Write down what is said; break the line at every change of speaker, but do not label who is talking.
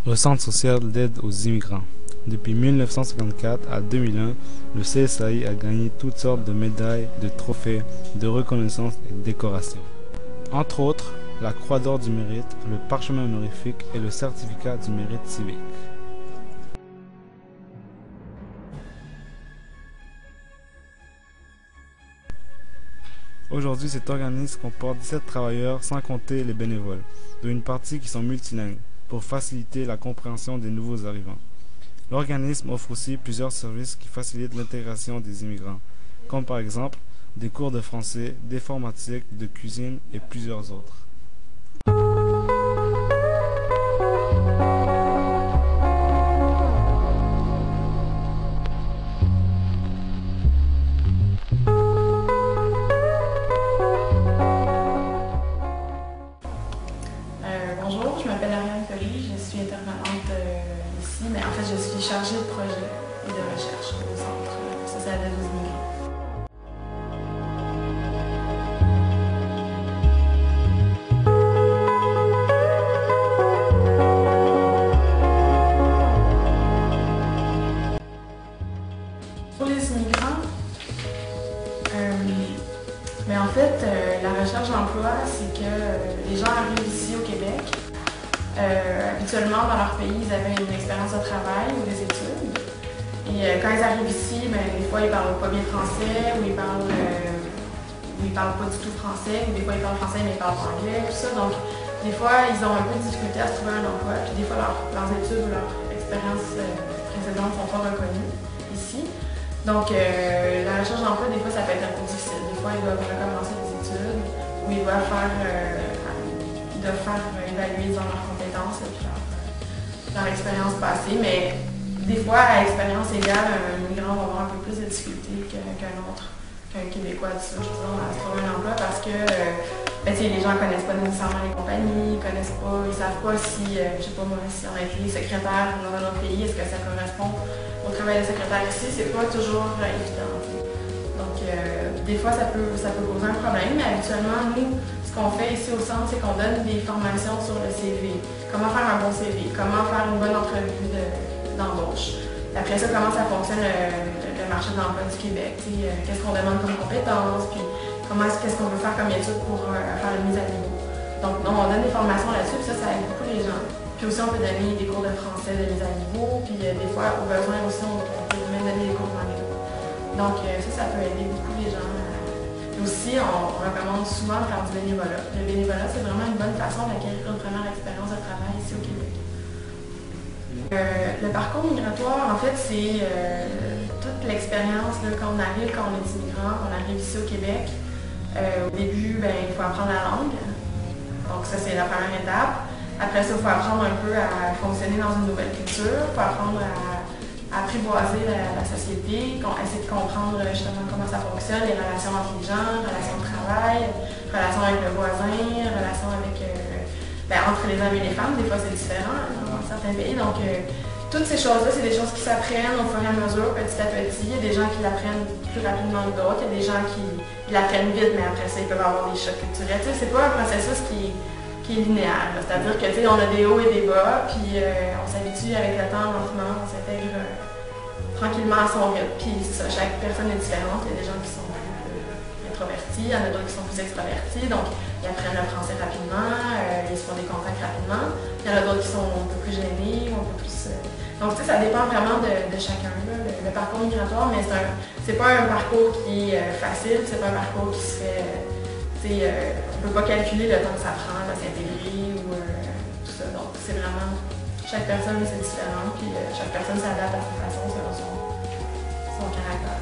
Le Centre social d'aide aux immigrants. Depuis 1954 à 2001, le CSAI a gagné toutes sortes de médailles, de trophées, de reconnaissances et de décorations. Entre autres, la Croix d'or du mérite, le parchemin honorifique et le certificat du mérite civique. Aujourd'hui, cet organisme comporte 17 travailleurs sans compter les bénévoles, dont une partie qui sont multilingues, pour faciliter la compréhension des nouveaux arrivants. L'organisme offre aussi plusieurs services qui facilitent l'intégration des immigrants, comme par exemple des cours de français, d'informatique, de cuisine et plusieurs autres.
Bonjour, je m'appelle Ariane Colli, je suis intervenante ici, mais en fait je suis chargée de projet et de recherche au Centre social d'aide aux immigrants. Pour les immigrants, mais en fait, la recherche d'emploi, c'est que les gens arrivent ici au Québec. Habituellement, dans leur pays, ils avaient une expérience de travail ou des études. Et quand ils arrivent ici, des fois, ils ne parlent pas bien français, ou ils parlent pas du tout français, ou des fois, ils parlent français, mais ils parlent pas anglais, tout ça. Donc, des fois, ils ont un peu de difficulté à se trouver un emploi. Puis des fois, leurs études ou leur expérience précédente ne sont pas reconnues ici. Donc, la recherche d'emploi, des fois, ça peut être un peu difficile. Des fois, ils doivent recommencer des études, ou ils doivent faire évaluer dans leurs compétences et puis leur expérience passée. Mais des fois, à expérience égale, un migrant va avoir un peu plus de difficultés qu'un autre, qu'un Québécois, disons, à se trouver un emploi parce que les gens ne connaissent pas nécessairement les compagnies, ils ne savent pas si, je sais pas moi, si on a été secrétaire dans un autre pays, est-ce que ça correspond au travail de secrétaire ici, c'est pas toujours évident. Donc, des fois, ça peut poser un problème, mais habituellement, nous, ce qu'on fait ici au centre, c'est qu'on donne des formations sur le CV. Comment faire un bon CV, comment faire une bonne entrevue d'embauche. Après ça, comment ça fonctionne le marché de l'emploi du Québec. Qu'est-ce qu'on demande comme compétences, puis qu'est-ce qu'on veut faire comme étude pour faire une mise à niveau. Donc, on donne des formations là-dessus, puis ça aide beaucoup les gens. Puis aussi, on peut donner des cours de français de mise à niveau, puis des fois, au besoin aussi, on peut même donner des cours d'anglais. Donc, ça peut aider beaucoup les gens. Aussi, on recommande souvent de faire du bénévolat. Le bénévolat, c'est vraiment une bonne façon d'acquérir une première expérience de travail ici au Québec. Le parcours migratoire, en fait, c'est toute l'expérience quand on arrive, quand on est immigrant, on arrive ici au Québec. Au début, il faut apprendre la langue. Donc ça, c'est la première étape. Après ça, il faut apprendre un peu à fonctionner dans une nouvelle culture. Il faut apprendre à apprivoiser la société, essayer de comprendre justement comment ça fonctionne, les relations entre les gens, relations de travail, relations avec le voisin, relations avec, entre les hommes et les femmes. Des fois, c'est différent dans certains pays. Donc, toutes ces choses-là, c'est des choses qui s'apprennent au fur et à mesure, petit à petit. Il y a des gens qui l'apprennent plus rapidement que d'autres. Il y a des gens qui l'apprennent vite, mais après ça, ils peuvent avoir des chocs culturels. C'est pas un processus qui est linéaire. C'est-à-dire que on a des hauts et des bas, puis on s'habitue avec le temps, lentement, on s'intègre tranquillement à son rythme. Puis c'est ça, chaque personne est différente. Il y a des gens qui sont plus introvertis, il y en a d'autres qui sont plus extravertis, donc ils apprennent le français rapidement, ils se font des contacts rapidement. Il y en a d'autres qui sont un peu plus gênés, un peu plus... Donc ça dépend vraiment de chacun, là, le parcours migratoire, mais c'est pas un parcours qui est facile, c'est pas un parcours qui se fait... on ne peut pas calculer le temps que ça prend à s'intégrer ou tout ça. Donc, c'est vraiment, chaque personne c'est différent, puis chaque personne s'adapte à sa façon selon son caractère.